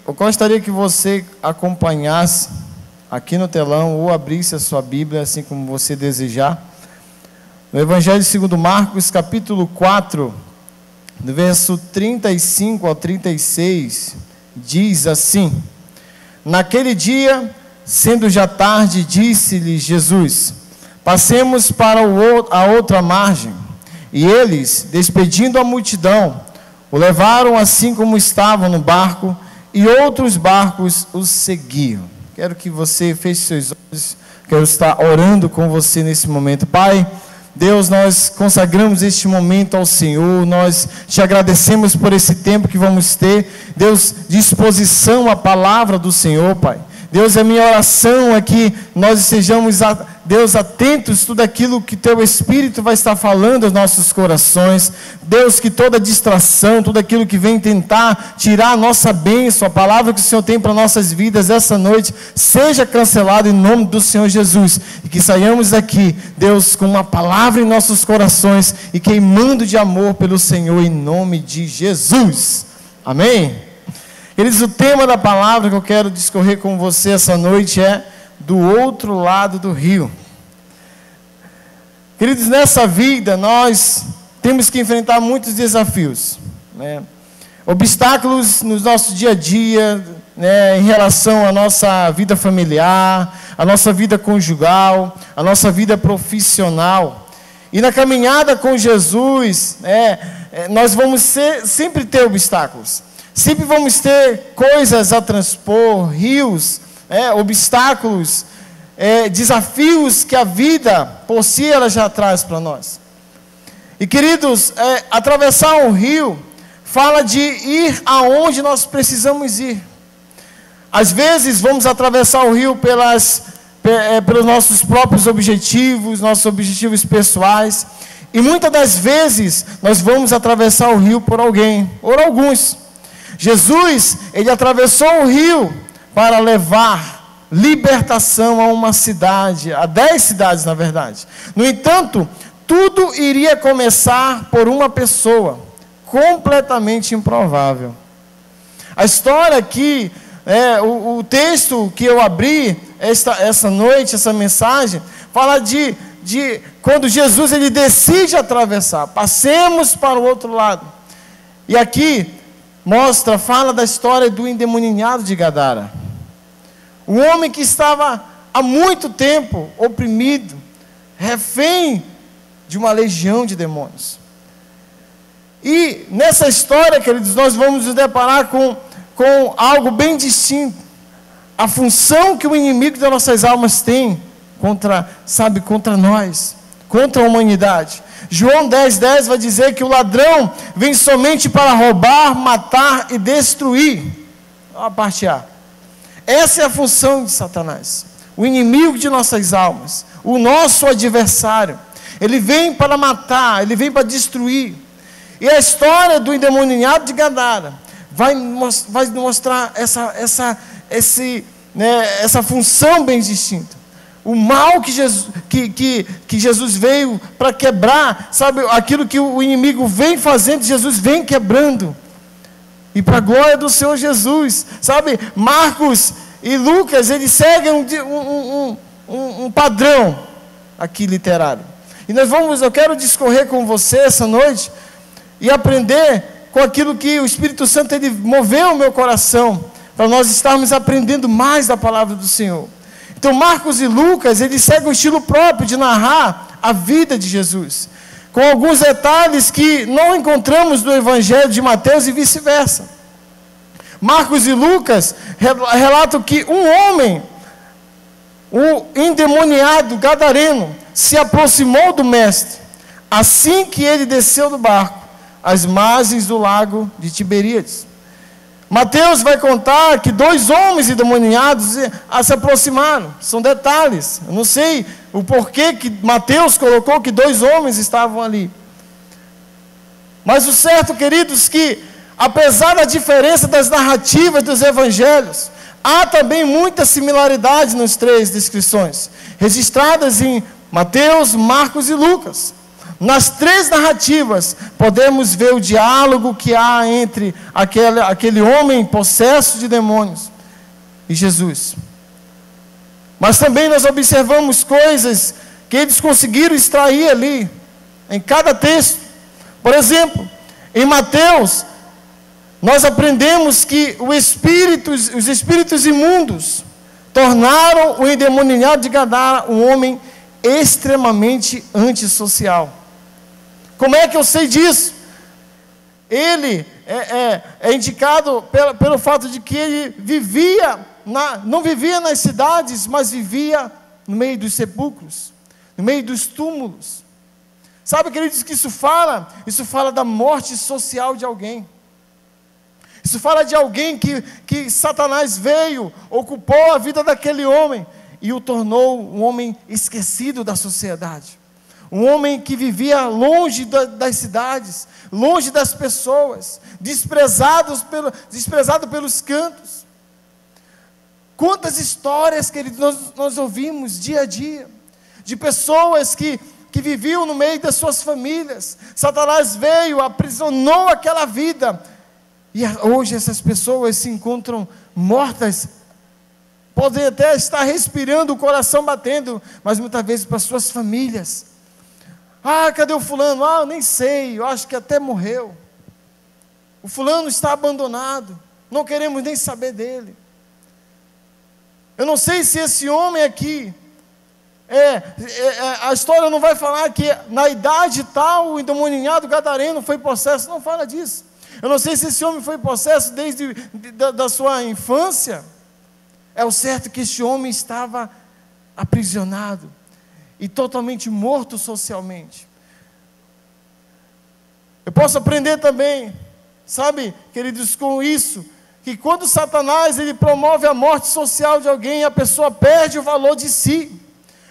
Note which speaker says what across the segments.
Speaker 1: eu gostaria que você acompanhasse aqui no telão ou abrisse a sua Bíblia, assim como você desejar. No Evangelho segundo Marcos, capítulo 4, do verso 35 ao 36, diz assim: Naquele dia, sendo já tarde, disse-lhe Jesus: Passemos para a outra margem. E eles, despedindo a multidão, o levaram assim como estavam no barco, e outros barcos os seguiam. Quero que você feche seus olhos, quero estar orando com você nesse momento. Pai, Deus, nós consagramos este momento ao Senhor, nós te agradecemos por esse tempo que vamos ter, Deus, disposição à palavra do Senhor, Pai. Deus, a minha oração é que nós estejamos, Deus, atentos a tudo aquilo que Teu Espírito vai estar falando aos nossos corações. Deus, que toda distração, tudo aquilo que vem tentar tirar a nossa bênção, a palavra que o Senhor tem para nossas vidas essa noite, seja cancelado em nome do Senhor Jesus. E que saiamos daqui, Deus, com uma palavra em nossos corações e queimando de amor pelo Senhor em nome de Jesus. Amém? Queridos, o tema da palavra que eu quero discorrer com você essa noite é do outro lado do rio. Queridos, nessa vida nós temos que enfrentar muitos desafios, né? Obstáculos no nosso dia a dia, né, em relação à nossa vida familiar, à nossa vida conjugal, à nossa vida profissional. E na caminhada com Jesus, nós vamos sempre ter obstáculos. Sempre vamos ter coisas a transpor, rios, obstáculos, desafios que a vida por si ela já traz para nós. E queridos, atravessar um rio fala de ir aonde nós precisamos ir. Às vezes vamos atravessar o rio pelos nossos próprios objetivos, nossos objetivos pessoais. E muitas das vezes nós vamos atravessar o rio por alguém, por alguns. Jesus, ele atravessou o rio para levar libertação a uma cidade, a 10 cidades na verdade. No entanto, tudo iria começar por uma pessoa, completamente improvável. A história aqui, o texto que eu abri essa noite, essa mensagem, fala de quando Jesus ele decide atravessar, passemos para o outro lado. E aqui fala da história do endemoniado de Gadara. Um homem que estava há muito tempo oprimido, refém de uma legião de demônios. E nessa história, queridos, nós vamos nos deparar com algo bem distinto. A função que o inimigo das nossas almas tem contra nós, contra a humanidade. João 10:10 vai dizer que o ladrão vem somente para roubar, matar e destruir. A parte A. Essa é a função de Satanás. O inimigo de nossas almas. O nosso adversário. Ele vem para matar, ele vem para destruir. E a história do endemoniado de Gadara vai mostrar essa função bem distinta. O mal que Jesus veio para quebrar, sabe, aquilo que o inimigo vem fazendo, Jesus vem quebrando. E para a glória do Senhor Jesus, sabe, Marcos e Lucas, eles seguem um padrão aqui literário. E eu quero discorrer com você essa noite e aprender com aquilo que o Espírito Santo ele moveu o meu coração, para nós estarmos aprendendo mais da palavra do Senhor. Então Marcos e Lucas, eles seguem o estilo próprio de narrar a vida de Jesus, com alguns detalhes que não encontramos no Evangelho de Mateus e vice-versa. Marcos e Lucas relatam que um homem, o endemoniado gadareno, se aproximou do mestre, assim que ele desceu do barco, às margens do lago de Tiberíades. Mateus vai contar que 2 homens endemoniados se aproximaram. São detalhes. Eu não sei o porquê que Mateus colocou que 2 homens estavam ali. Mas o certo, queridos, que apesar da diferença das narrativas dos evangelhos, há também muita similaridade nas 3 descrições, registradas em Mateus, Marcos e Lucas. Nas 3 narrativas, podemos ver o diálogo que há entre aquele homem possesso de demônios e Jesus. Mas também nós observamos coisas que eles conseguiram extrair ali, em cada texto. Por exemplo, em Mateus, nós aprendemos que os espíritos imundos tornaram o endemoniado de Gadara um homem extremamente antissocial. Como é que eu sei disso? Ele é indicado pelo fato de que ele não vivia nas cidades, mas vivia no meio dos sepulcros, no meio dos túmulos. Sabe, queridos, que isso fala? Isso fala da morte social de alguém. Isso fala de alguém que Satanás veio, ocupou a vida daquele homem e o tornou um homem esquecido da sociedade. Um homem que vivia longe das cidades, longe das pessoas, desprezado pelos cantos. Quantas histórias, queridos, nós ouvimos dia a dia, de pessoas que viviam no meio das suas famílias. Satanás veio, aprisionou aquela vida, e hoje essas pessoas se encontram mortas, podem até estar respirando, o coração batendo, mas muitas vezes para suas famílias. Ah, cadê o fulano? Ah, eu nem sei, eu acho que até morreu. O fulano está abandonado, não queremos nem saber dele. Eu não sei se esse homem aqui, a história não vai falar que na idade tal, o endemoniado gadareno foi possesso, não fala disso. Eu não sei se esse homem foi possesso desde da sua infância. É o certo que este homem estava aprisionado e totalmente morto socialmente. Eu posso aprender também, sabe, queridos, com isso, que quando Satanás ele promove a morte social de alguém, a pessoa perde o valor de si.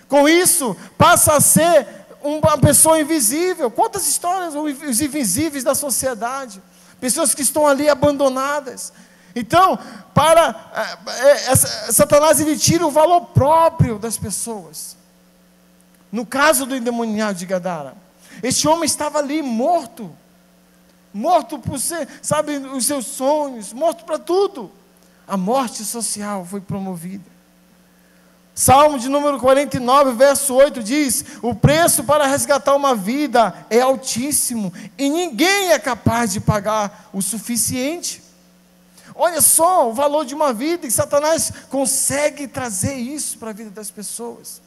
Speaker 1: Com isso, passa a ser uma pessoa invisível. Quantas histórias, os invisíveis da sociedade, pessoas que estão ali abandonadas. Então, Satanás ele tira o valor próprio das pessoas. No caso do endemoniado de Gadara, este homem estava ali morto por ser, sabe, os seus sonhos, morto para tudo. A morte social foi promovida. Salmo de número 49, verso 8 diz: o preço para resgatar uma vida é altíssimo, e ninguém é capaz de pagar o suficiente. Olha só o valor de uma vida, e Satanás consegue trazer isso para a vida das pessoas.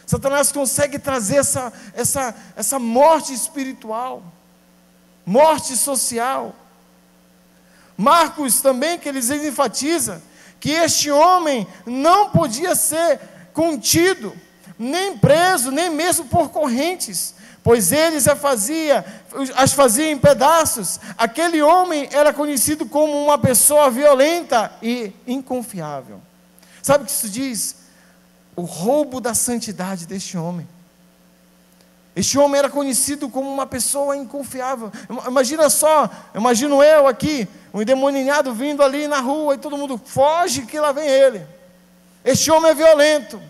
Speaker 1: Satanás consegue trazer essa morte espiritual, morte social. Marcos também, que eles enfatizam que este homem não podia ser contido, nem preso, nem mesmo por correntes, pois eles as faziam em pedaços. Aquele homem era conhecido como uma pessoa violenta e inconfiável. Sabe o que isso diz? O roubo da santidade deste homem. Este homem era conhecido como uma pessoa inconfiável. Imagina só, imagino eu aqui, um endemoniado vindo ali na rua e todo mundo foge que lá vem ele. Este homem é violento.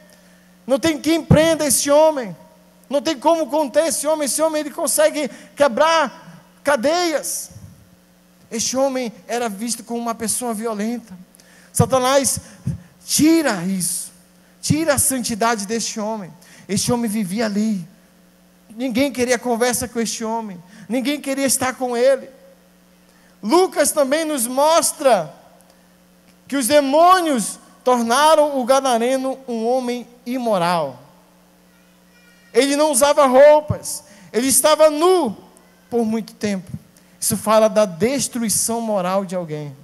Speaker 1: Não tem quem prenda esse homem. Não tem como conter esse homem. Esse homem ele consegue quebrar cadeias. Este homem era visto como uma pessoa violenta. Satanás tira isso. Tira a santidade deste homem. Este homem vivia ali. Ninguém queria conversa com este homem. Ninguém queria estar com ele. Lucas também nos mostra que os demônios tornaram o gadareno um homem imoral. Ele não usava roupas. Ele estava nu por muito tempo. Isso fala da destruição moral de alguém.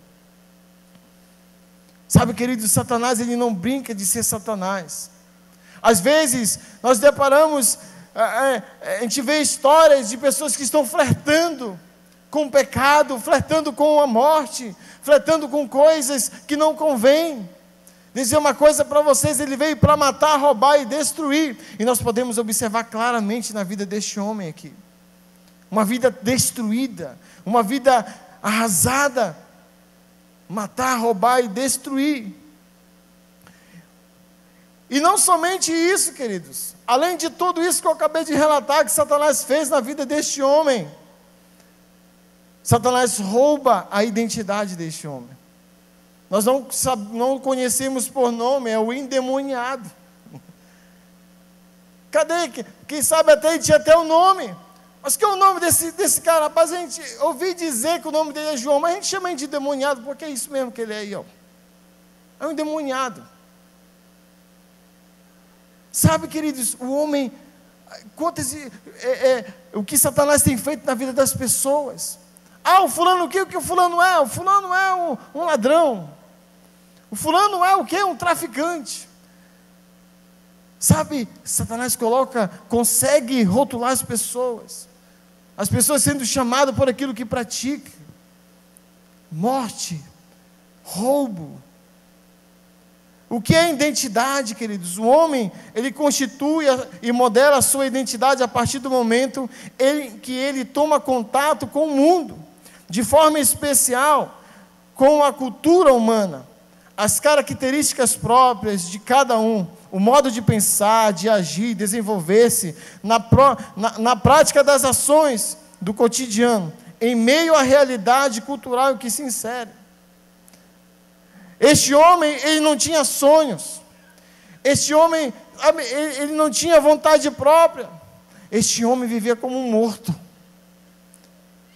Speaker 1: Sabe, querido, Satanás, ele não brinca de ser Satanás. Às vezes, nós deparamos, a gente vê histórias de pessoas que estão flertando com o pecado, flertando com a morte, flertando com coisas que não convêm. Dizer uma coisa para vocês, ele veio para matar, roubar e destruir. E nós podemos observar claramente na vida deste homem aqui. Uma vida destruída, uma vida arrasada. Matar, roubar e destruir. E não somente isso, queridos. Além de tudo isso que eu acabei de relatar, que Satanás fez na vida deste homem, Satanás rouba a identidade deste homem. Nós não conhecemos por nome, é o endemoniado. Cadê? Quem sabe até ele tinha até o nome. Mas que é o nome desse cara? Rapaz, a gente ouvi dizer que o nome dele é João, mas a gente chama ele de endemoniado, porque é isso mesmo que ele é aí, ó. É um endemoniado. Sabe, queridos, o homem, o que Satanás tem feito na vida das pessoas. Ah, o fulano o que o fulano é? O fulano é um ladrão. O fulano é o quê? Um traficante. Sabe, Satanás consegue rotular as pessoas sendo chamadas por aquilo que pratica. Morte, roubo. O que é identidade, queridos? O homem, ele constitui e modela a sua identidade a partir do momento que ele toma contato com o mundo, de forma especial com a cultura humana, as características próprias de cada um, o modo de pensar, de agir, desenvolver-se na prática das ações do cotidiano, em meio à realidade cultural em que se insere. Este homem, ele não tinha sonhos. Este homem, ele não tinha vontade própria. Este homem vivia como um morto.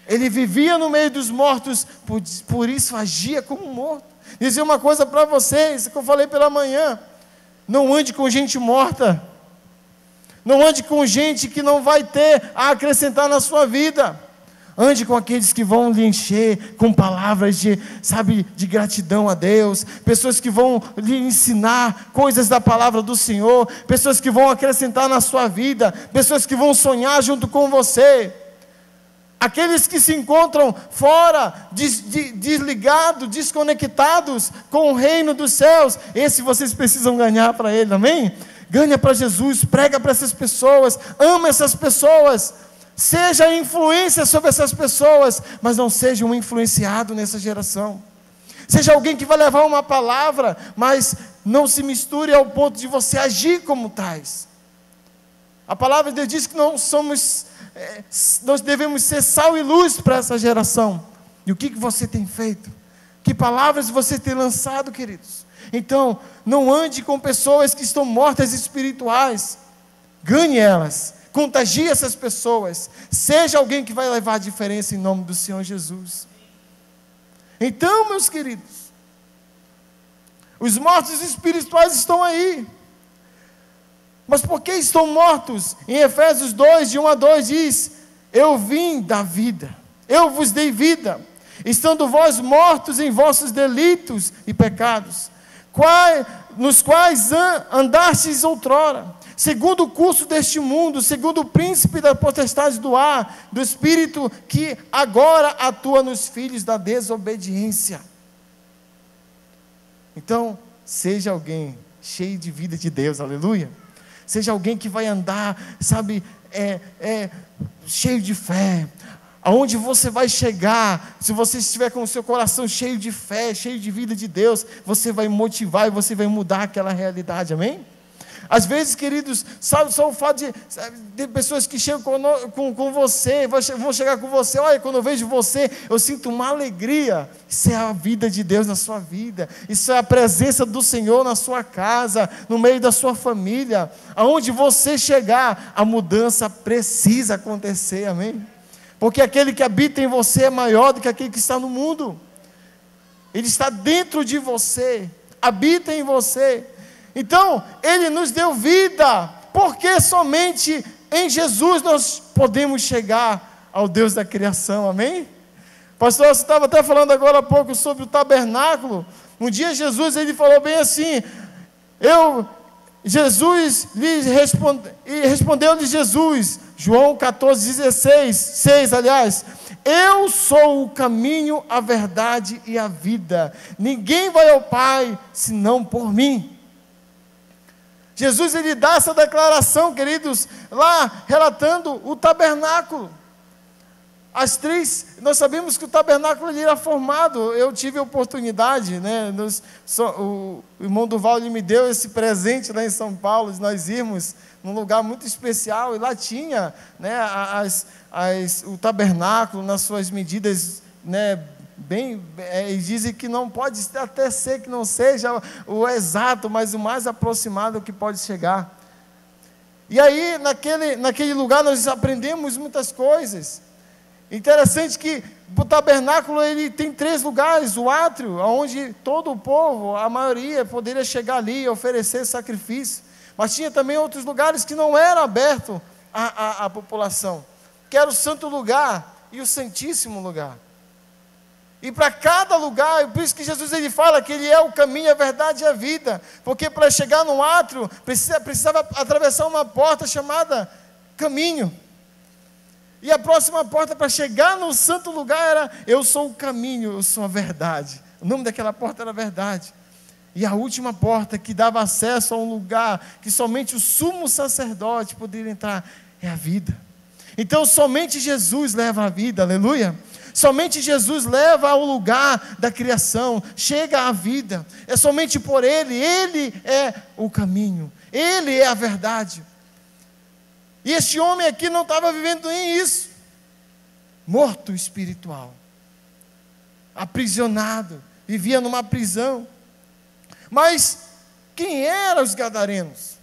Speaker 1: Ele vivia no meio dos mortos, por isso agia como um morto. Dizer uma coisa para vocês, que eu falei pela manhã: não ande com gente morta. Não ande com gente que não vai ter a acrescentar na sua vida. Ande com aqueles que vão lhe encher com palavras de gratidão a Deus, pessoas que vão lhe ensinar coisas da palavra do Senhor, pessoas que vão acrescentar na sua vida, pessoas que vão sonhar junto com você. Aqueles que se encontram fora, desligados, desconectados com o reino dos céus, esse vocês precisam ganhar para ele, amém? Ganha para Jesus, prega para essas pessoas, ama essas pessoas. Seja influência sobre essas pessoas, mas não seja um influenciado nessa geração. Seja alguém que vai levar uma palavra, mas não se misture ao ponto de você agir como tais. A palavra de Deus diz que nós devemos ser sal e luz para essa geração. E o que você tem feito? Que palavras você tem lançado, queridos? Então, não ande com pessoas que estão mortas espirituais. Ganhe elas. Contagie essas pessoas. Seja alguém que vai levar a diferença em nome do Senhor Jesus. Então, meus queridos, os mortos espirituais estão aí. Mas por que estão mortos? Em Efésios 2, de 1 a 2 diz: eu vim da vida, eu vos dei vida, estando vós mortos em vossos delitos e pecados, nos quais andastes outrora, segundo o curso deste mundo, segundo o príncipe da potestade do ar, do espírito que agora atua nos filhos da desobediência. Então, seja alguém cheio de vida de Deus, aleluia. Seja alguém que vai andar, cheio de fé. Aonde você vai chegar, se você estiver com o seu coração cheio de fé, cheio de vida de Deus, você vai motivar e você vai mudar aquela realidade, amém? Às vezes, queridos, só o fato de pessoas que chegam com você, vão chegar com você, olha, quando eu vejo você, eu sinto uma alegria. Isso é a vida de Deus na sua vida, isso é a presença do Senhor na sua casa, no meio da sua família. Aonde você chegar, a mudança precisa acontecer, amém? Porque aquele que habita em você é maior do que aquele que está no mundo. Ele está dentro de você, habita em você. Então, Ele nos deu vida, porque somente em Jesus nós podemos chegar ao Deus da criação, amém? Pastor, você estava até falando agora há pouco sobre o tabernáculo. Um dia Jesus, ele falou bem assim, respondeu-lhe Jesus, João 14:16, 6, aliás, eu sou o caminho, a verdade e a vida, ninguém vai ao Pai, senão por mim. Jesus, ele dá essa declaração, queridos, lá relatando o tabernáculo. Nós sabemos que o tabernáculo ele era formado. Eu tive a oportunidade, né, o irmão Duval me deu esse presente lá em São Paulo, de nós irmos num lugar muito especial, e lá tinha, né, o tabernáculo nas suas medidas, né, eles dizem que não pode até ser que não seja o exato, mas o mais aproximado que pode chegar. E aí, naquele lugar, nós aprendemos muitas coisas. Interessante que o tabernáculo ele tem 3 lugares: o átrio, onde todo o povo, a maioria, poderia chegar ali e oferecer sacrifício. Mas tinha também outros lugares que não eram abertos à população, que era o santo lugar e o santíssimo lugar. E para cada lugar, por isso que Jesus ele fala que ele é o caminho, a verdade e a vida, porque para chegar no átrio, precisava atravessar uma porta chamada caminho, e a próxima porta para chegar no santo lugar era: eu sou o caminho, eu sou a verdade. O nome daquela porta era a verdade. E a última porta que dava acesso a um lugar que somente o sumo sacerdote poderia entrar é a vida. Então somente Jesus leva a vida, aleluia. Somente Jesus leva ao lugar da criação, chega à vida. É somente por Ele é o caminho, Ele é a verdade. E este homem aqui não estava vivendo nem isso, morto espiritual, aprisionado, vivia numa prisão. Mas quem eram os gadarenos?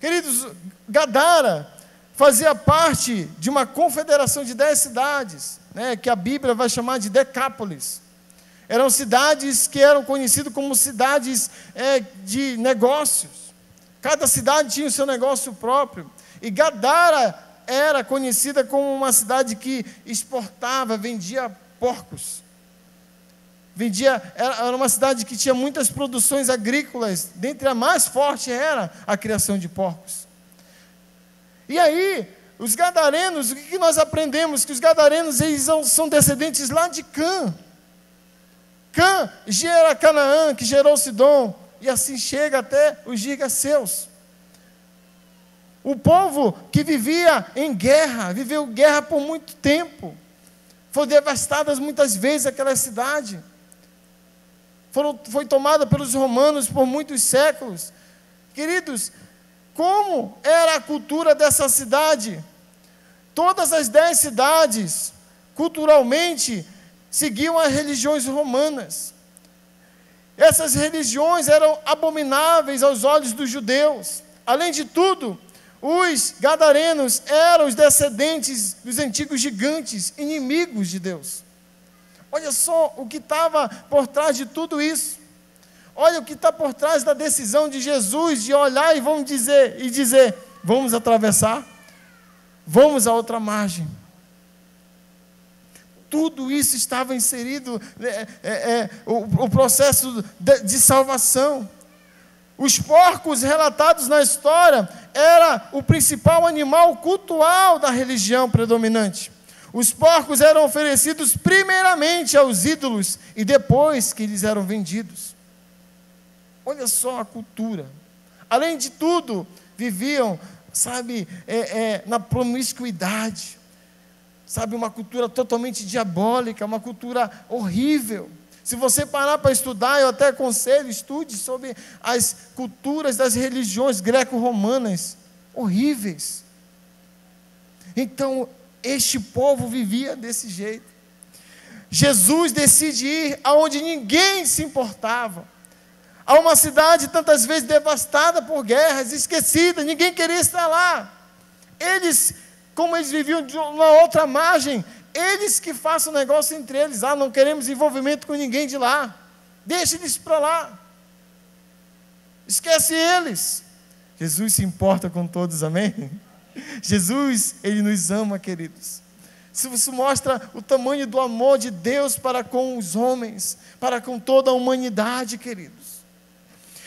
Speaker 1: Queridos, Gadara fazia parte de uma confederação de 10 cidades, né, que a Bíblia vai chamar de Decápolis. Eram cidades que eram conhecidas como cidades de negócios. Cada cidade tinha o seu negócio próprio. E Gadara era conhecida como uma cidade que exportava, vendia porcos. Era uma cidade que tinha muitas produções agrícolas, dentre a mais forte era a criação de porcos. E aí, os gadarenos, o que nós aprendemos? Que os gadarenos eles são descendentes lá de Cã. Cã gera Canaã, que gerou Sidom, e assim chega até os gigaseus. O povo que vivia em guerra, viveu guerra por muito tempo. Foram devastadas muitas vezes aquela cidade. Foi tomada pelos romanos por muitos séculos. Queridos, como era a cultura dessa cidade? Todas as 10 cidades, culturalmente, seguiam as religiões romanas. Essas religiões eram abomináveis aos olhos dos judeus. Além de tudo, os gadarenos eram os descendentes dos antigos gigantes, inimigos de Deus. Olha só o que estava por trás de tudo isso. Olha o que está por trás da decisão de Jesus de olhar e dizer, vamos atravessar, vamos à outra margem. Tudo isso estava inserido, o processo de salvação. Os porcos relatados na história era o principal animal cultual da religião predominante. Os porcos eram oferecidos primeiramente aos ídolos e depois que eles eram vendidos. Olha só a cultura. Além de tudo, viviam, na promiscuidade. Uma cultura totalmente diabólica, uma cultura horrível. Se você parar para estudar, eu até aconselho, estude sobre as culturas das religiões greco-romanas, horríveis. Então, este povo vivia desse jeito. Jesus decide ir aonde ninguém se importava. A uma cidade tantas vezes devastada por guerras, esquecida, ninguém queria estar lá. Como eles viviam de uma outra margem, eles que façam negócio entre eles. Não queremos envolvimento com ninguém de lá. Deixa eles para lá. Esquece eles. Jesus se importa com todos, amém? Jesus, Ele nos ama, queridos. Isso mostra o tamanho do amor de Deus para com os homens, para com toda a humanidade, queridos.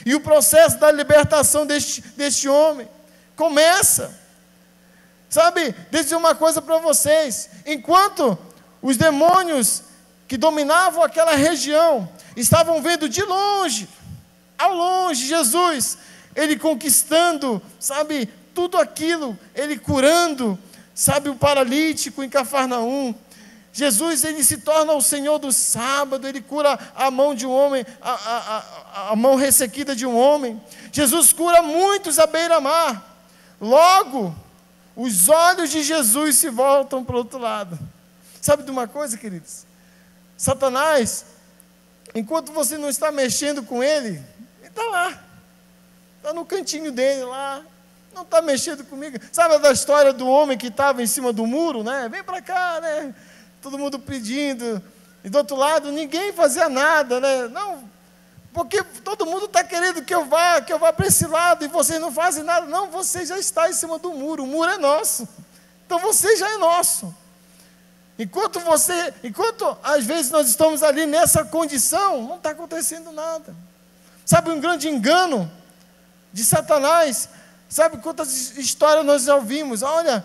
Speaker 1: E o processo da libertação deste homem começa. Deixa eu dizer uma coisa para vocês. Enquanto os demônios que dominavam aquela região estavam vendo de longe, ao longe, Jesus, Ele conquistando, tudo aquilo, Ele curando, sabe, o paralítico em Cafarnaum. Jesus, ele se torna o Senhor do sábado, ele cura a mão de um homem, a mão ressequida de um homem. Jesus cura muitos à beira-mar. Logo, os olhos de Jesus se voltam para o outro lado. Sabe de uma coisa, queridos? Satanás, enquanto você não está mexendo com ele está lá, está no cantinho dele lá, não está mexendo comigo. Sabe da história do homem que estava em cima do muro, né? Vem para cá, né? Todo mundo pedindo, e do outro lado ninguém fazia nada, né? Não, porque todo mundo está querendo que eu vá para esse lado, e vocês não fazem nada. Não, você já está em cima do muro, o muro é nosso, então você já é nosso. Enquanto às vezes nós estamos ali nessa condição, não está acontecendo nada. Sabe um grande engano de Satanás? Sabe quantas histórias nós já ouvimos? Olha,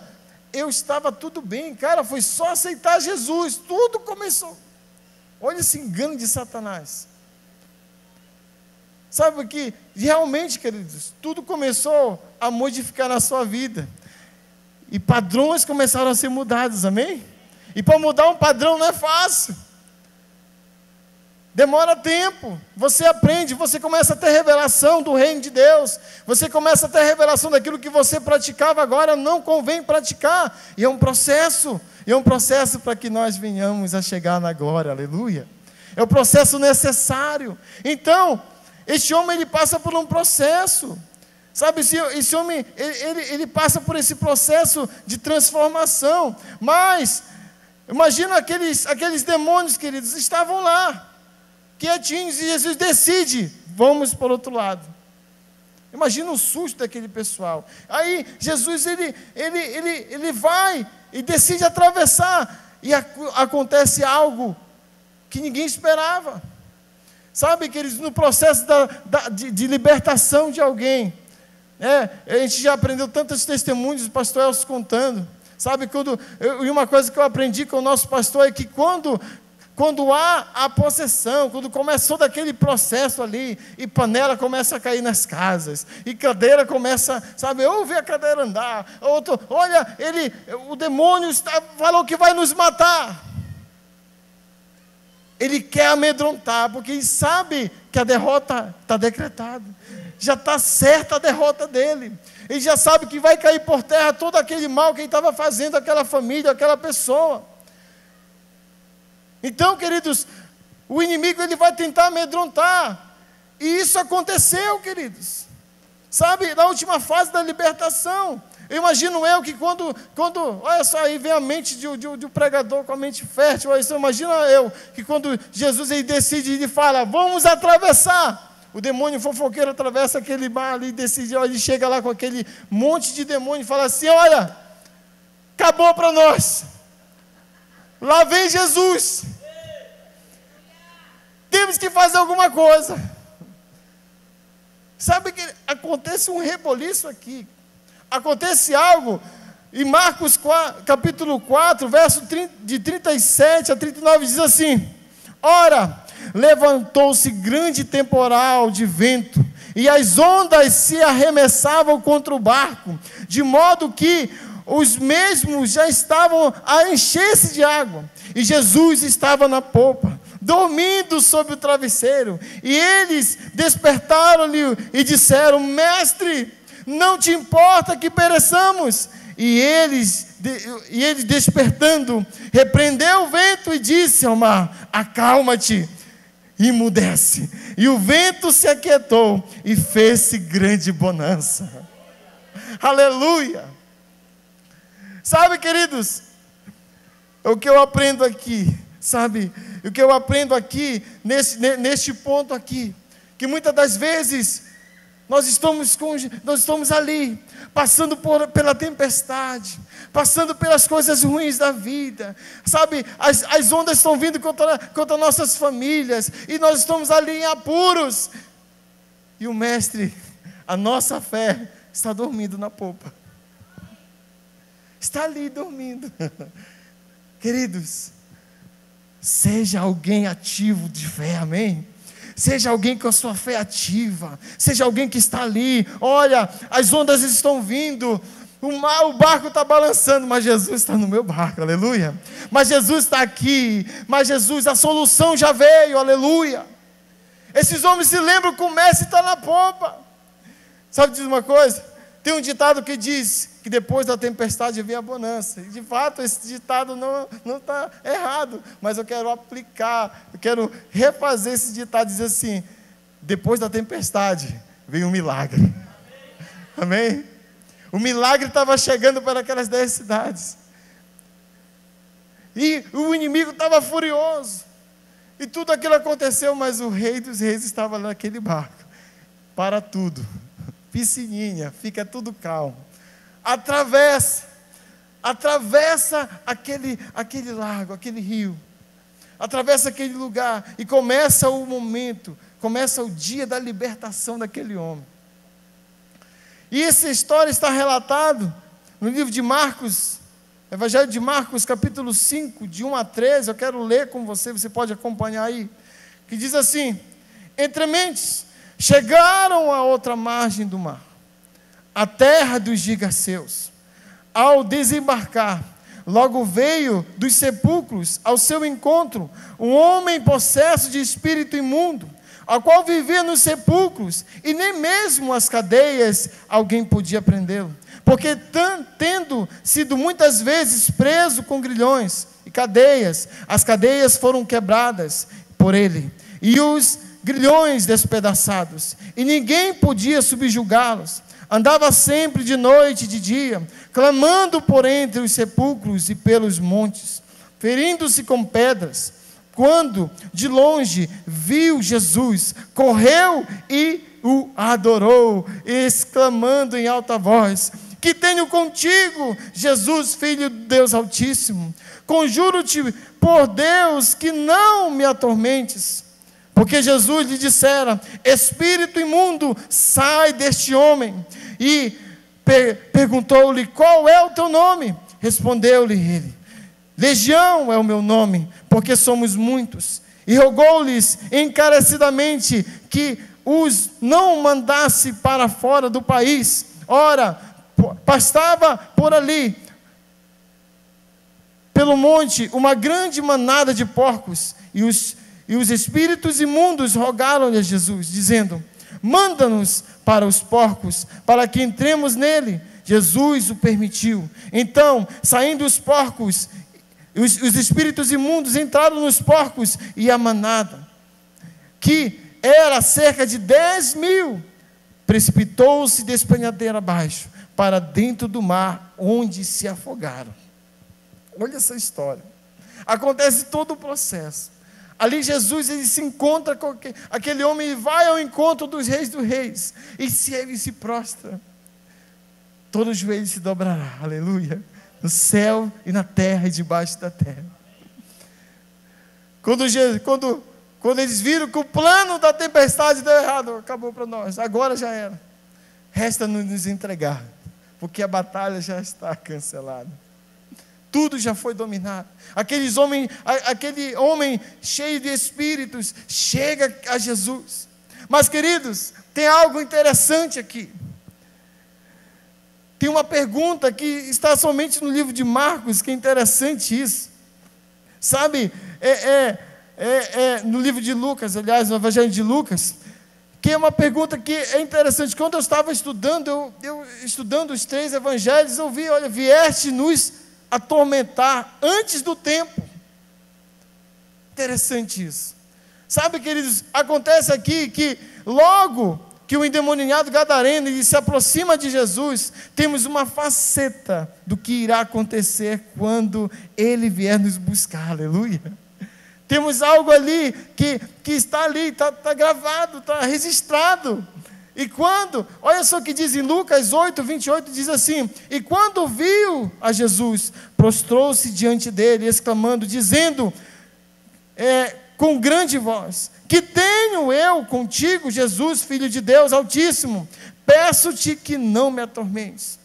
Speaker 1: eu estava tudo bem, cara, foi só aceitar Jesus, tudo começou. Olha esse engano de Satanás. Sabe que realmente, queridos, tudo começou a modificar na sua vida. E padrões começaram a ser mudados, amém? E para mudar um padrão não é fácil. Demora tempo. Você aprende, você começa a ter revelação do reino de Deus. Você começa a ter revelação daquilo que você praticava, agora não convém praticar. E é um processo. E é um processo para que nós venhamos a chegar na glória, aleluia. É o processo necessário. Então, este homem, ele passa por um processo. Sabe, esse homem, ele passa por esse processo de transformação. Mas imagina aqueles demônios, queridos, estavam lá, quietinhos, e Jesus decide, vamos para o outro lado. Imagina o susto daquele pessoal. Aí Jesus, ele vai e decide atravessar, e acontece algo que ninguém esperava. Sabe, queridos, no processo de libertação de alguém, a gente já aprendeu tantos testemunhos, o pastor Elcio contando. Sabe, e uma coisa que eu aprendi com o nosso pastor é que quando há a possessão, quando começou daquele processo ali, e panela começa a cair nas casas, e cadeira começa, sabe, eu vi a cadeira andar, outro, olha, o demônio falou que vai nos matar. Ele quer amedrontar, porque ele sabe que a derrota está decretada, já está certa a derrota dele. Ele já sabe que vai cair por terra todo aquele mal que ele estava fazendo àquela família, àquela pessoa. Então, queridos, o inimigo, ele vai tentar amedrontar. E isso aconteceu, queridos. Sabe, na última fase da libertação. Eu imagino que quando olha só, aí vem a mente de um pregador com a mente fértil. Olha só, imagina que quando Jesus, ele decide, ele fala, vamos atravessar. O demônio fofoqueiro atravessa aquele mar ali, decide, ele chega lá com aquele monte de demônio e fala assim, olha, acabou para nós. Lá vem Jesus. Temos que fazer alguma coisa. Sabe que acontece um reboliço aqui. Acontece algo. Em Marcos 4, capítulo 4, verso de 37 a 39, diz assim, ora, levantou-se grande temporal de vento, e as ondas se arremessavam contra o barco, de modo que os mesmos já estavam a encher-se de água, e Jesus estava na popa, dormindo sobre o travesseiro, e eles despertaram-lhe e disseram, mestre, não te importa que pereçamos? E ele despertando, repreendeu o vento e disse ao mar, acalma-te, e emudece. E o vento se aquietou e fez-se grande bonança. Aleluia! Sabe, queridos, o que eu aprendo aqui, sabe, o que eu aprendo aqui, neste ponto aqui, que muitas das vezes nós estamos ali, passando pela tempestade, passando pelas coisas ruins da vida, sabe, as ondas estão vindo contra nossas famílias, e nós estamos ali em apuros, e o mestre, a nossa fé, está dormindo na popa, está ali dormindo. Queridos, seja alguém ativo de fé, amém? Seja alguém com a sua fé ativa, seja alguém que está ali, olha, as ondas estão vindo, O barco está balançando, mas Jesus está no meu barco, aleluia. Mas Jesus está aqui, mas Jesus, a solução já veio, aleluia. Esses homens se lembram que o mestre está na popa. Sabe dizer uma coisa? Tem um ditado que diz que depois da tempestade vem a bonança. E de fato, esse ditado não está errado, mas eu quero aplicar, eu quero refazer esse ditado, dizer assim: depois da tempestade vem um milagre. Amém? O milagre estava chegando para aquelas 10 cidades. E o inimigo estava furioso. E tudo aquilo aconteceu, mas o Rei dos Reis estava lá naquele barco. Para tudo. Piscininha, fica tudo calmo. Atravessa aquele lago, aquele rio. Atravessa aquele lugar e começa o momento, começa o dia da libertação daquele homem. E essa história está relatada no livro de Marcos, Evangelho de Marcos, capítulo 5, de 1 a 13, eu quero ler com você, você pode acompanhar aí, que diz assim: entre mentes, chegaram à outra margem do mar, a terra dos gigaseus. Ao desembarcar, logo veio dos sepulcros ao seu encontro um homem possesso de espírito imundo, ao qual vivia nos sepulcros, e nem mesmo as cadeias alguém podia prendê-lo, porque tendo sido muitas vezes preso com grilhões e cadeias, as cadeias foram quebradas por ele, e os grilhões despedaçados, e ninguém podia subjugá-los. Andava sempre de noite e de dia, clamando por entre os sepulcros e pelos montes, ferindo-se com pedras. Quando de longe viu Jesus, correu e o adorou, exclamando em alta voz: que tenho contigo, Jesus, Filho de Deus Altíssimo? Conjuro-te por Deus que não me atormentes. Porque Jesus lhe dissera: espírito imundo, sai deste homem. E perguntou-lhe: qual é o teu nome? Respondeu-lhe ele: Legião é o meu nome, porque somos muitos. E rogou-lhes encarecidamente que os não mandasse para fora do país. Ora, pastava por ali, pelo monte, uma grande manada de porcos. E os espíritos imundos rogaram-lhe a Jesus, dizendo: manda-nos para os porcos, para que entremos nele. Jesus o permitiu. Então, saindo os porcos, os espíritos imundos entraram nos porcos, e a manada, que era cerca de 10.000, precipitou-se despenhadeira abaixo, para dentro do mar, onde se afogaram. Olha essa história. Acontece todo o processo. Ali Jesus, ele se encontra com aquele homem e vai ao encontro dos reis, e se ele se prostra, todo joelho se dobrará, aleluia, no céu e na terra e debaixo da terra. Quando eles viram que o plano da tempestade deu errado, acabou para nós, agora já era, resta nos entregar, porque a batalha já está cancelada. Tudo já foi dominado. Aquele homem cheio de espíritos chega a Jesus. Mas, queridos, tem algo interessante aqui. Tem uma pergunta que está somente no livro de Marcos, que é interessante isso. Sabe, no livro de Lucas, aliás, no Evangelho de Lucas, que é uma pergunta que é interessante. Quando eu estava estudando, eu estudando os 3 evangelhos, eu vi: olha, vieste nos atormentar antes do tempo. Interessante isso. Sabe, queridos, acontece aqui que logo que o endemoniado gadareno ele se aproxima de Jesus, temos uma faceta do que irá acontecer quando ele vier nos buscar, aleluia. Temos algo ali que está ali, está gravado, está registrado. E quando, olha só o que diz em Lucas 8, 28, diz assim: e quando viu a Jesus, prostrou-se diante dele, exclamando, dizendo com grande voz: que tenho eu contigo, Jesus, Filho de Deus Altíssimo? Peço-te que não me atormentes.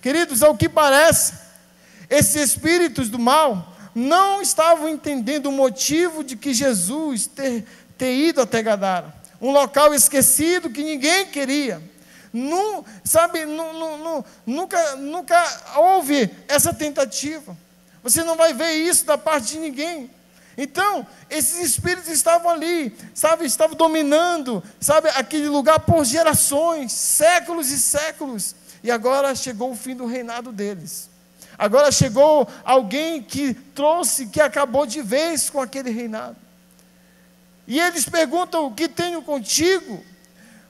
Speaker 1: Queridos, ao que parece, esses espíritos do mal não estavam entendendo o motivo de que Jesus ter ido até Gadara, um local esquecido que ninguém queria. sabe, nunca houve essa tentativa. Você não vai ver isso da parte de ninguém. Então, esses espíritos estavam ali, sabe, estavam dominando, sabe, aquele lugar por gerações, séculos e séculos. E agora chegou o fim do reinado deles. Agora chegou alguém que acabou de vez com aquele reinado. E eles perguntam: o que tenho contigo?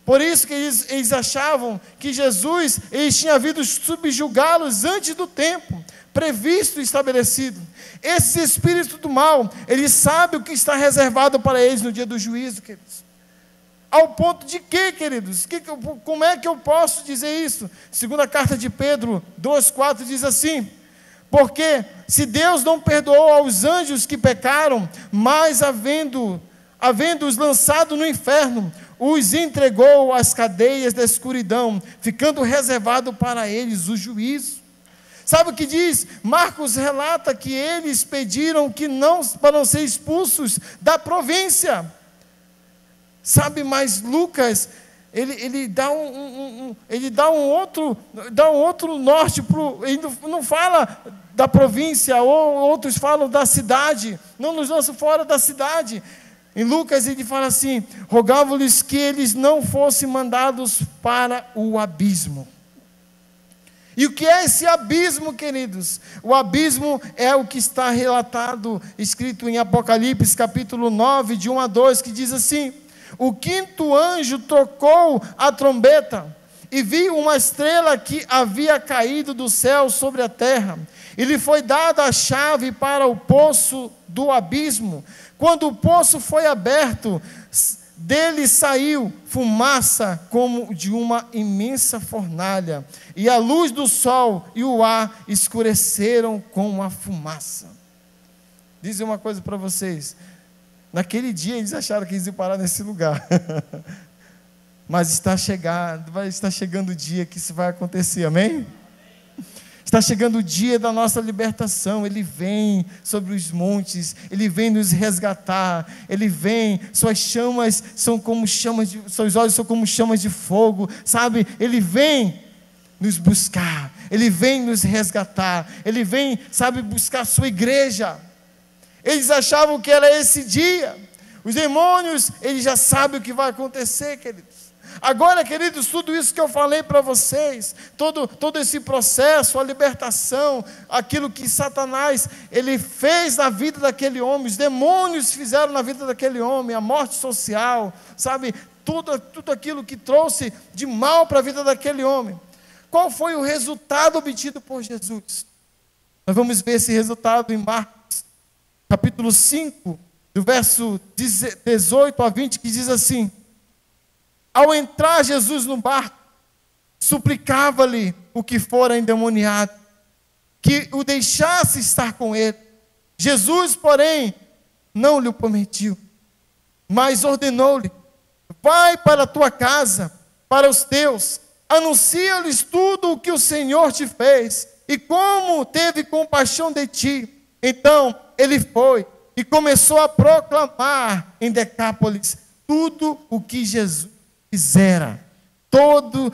Speaker 1: Por isso que eles achavam que Jesus, eles tinham vindo subjugá-los antes do tempo previsto e estabelecido. Esse espírito do mal, ele sabe o que está reservado para eles no dia do juízo, queridos. Ao ponto de quê, queridos? Como é que eu posso dizer isso? Segunda carta de Pedro 2,4 diz assim: porque se Deus não perdoou aos anjos que pecaram, mas havendo-os lançado no inferno, os entregou às cadeias da escuridão, ficando reservado para eles o juízo. Sabe o que diz? Marcos relata que eles pediram para não ser expulsos da província. Sabe, mas Lucas, ele dá um outro norte, ele não fala da província, ou outros falam da cidade, não nos lança fora da cidade. Em Lucas ele fala assim: rogava-lhes que eles não fossem mandados para o abismo. E o que é esse abismo, queridos? O abismo é o que está relatado, escrito em Apocalipse, capítulo 9, de 1 a 2, que diz assim: o quinto anjo tocou a trombeta, e viu uma estrela que havia caído do céu sobre a terra, e lhe foi dada a chave para o poço do abismo. Quando o poço foi aberto, dele saiu fumaça como de uma imensa fornalha, e a luz do sol e o ar escureceram com a fumaça. Diz uma coisa para vocês: naquele dia eles acharam que eles iam parar nesse lugar, mas está chegando o dia que isso vai acontecer, amém? Está chegando o dia da nossa libertação. Ele vem sobre os montes, Ele vem nos resgatar, Ele vem, suas chamas são como seus olhos são como chamas de fogo, sabe? Ele vem nos buscar, Ele vem nos resgatar, Ele vem, sabe, buscar a sua igreja. Eles achavam que era esse dia. Os demônios, eles já sabem o que vai acontecer, queridos. Agora, queridos, tudo isso que eu falei para vocês, todo esse processo, a libertação, aquilo que Satanás, ele fez na vida daquele homem, os demônios fizeram na vida daquele homem, a morte social, sabe, tudo aquilo que trouxe de mal para a vida daquele homem. Qual foi o resultado obtido por Jesus? Nós vamos ver esse resultado em Marcos, capítulo 5, do verso 18 a 20, que diz assim: ao entrar Jesus no barco, suplicava-lhe o que fora endemoniado, que o deixasse estar com ele. Jesus, porém, não lhe permitiu, mas ordenou-lhe: vai para a tua casa, para os teus, anuncia-lhes tudo o que o Senhor te fez, e como teve compaixão de ti. Então, ele foi e começou a proclamar em Decápolis tudo o que Jesus fizera, tudo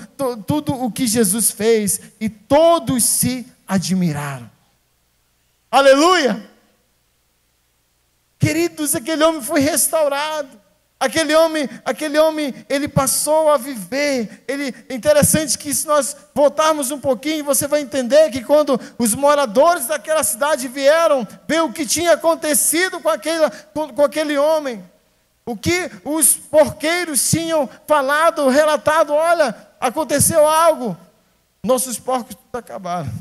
Speaker 1: o que Jesus fez, e todos se admiraram. Aleluia! Queridos, aquele homem foi restaurado. Aquele homem, ele passou a viver. É interessante que, se nós voltarmos um pouquinho, você vai entender que quando os moradores daquela cidade vieram ver o que tinha acontecido com aquele homem, o que os porqueiros tinham falado, relatado: olha, aconteceu algo, nossos porcos acabaram.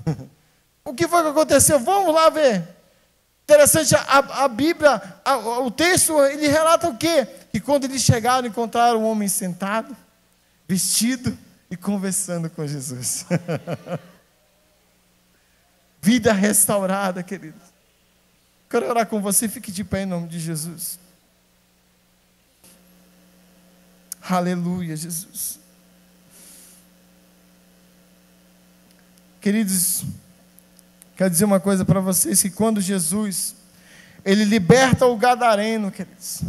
Speaker 1: O que foi que aconteceu? Vamos lá ver. Interessante, a Bíblia, o texto, ele relata o quê? Que quando eles chegaram, encontraram um homem sentado, vestido e conversando com Jesus. Vida restaurada, queridos. Quero orar com você, fique de pé em nome de Jesus. Aleluia, Jesus. Queridos, quero dizer uma coisa para vocês, que quando Jesus, ele liberta o gadareno, queridos,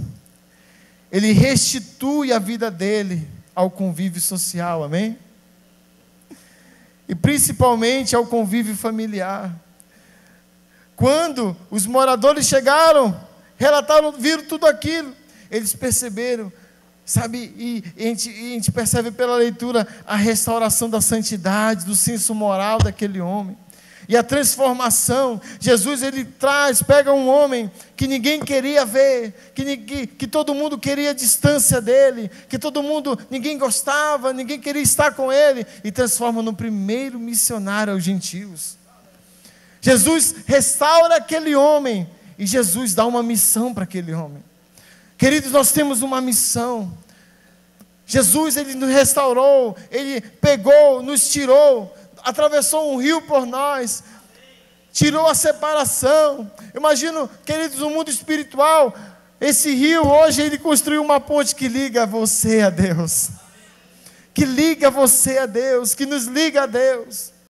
Speaker 1: ele restitui a vida dele ao convívio social, amém? e principalmente ao convívio familiar. Quando os moradores chegaram, relataram, viram tudo aquilo, eles perceberam, sabe, e a gente percebe pela leitura a restauração da santidade, do senso moral daquele homem. E a transformação. Jesus, ele pega um homem que ninguém queria ver, que todo mundo queria a distância dele, ninguém gostava, ninguém queria estar com ele, e transforma no primeiro missionário aos gentios. Jesus restaura aquele homem, e Jesus dá uma missão para aquele homem. Queridos, nós temos uma missão. Jesus, ele nos restaurou, ele pegou, nos tirou, atravessou um rio por nós, tirou a separação. Imagino, queridos, no mundo espiritual, esse rio hoje, ele construiu uma ponte que liga você a Deus, que liga você a Deus, que nos liga a Deus.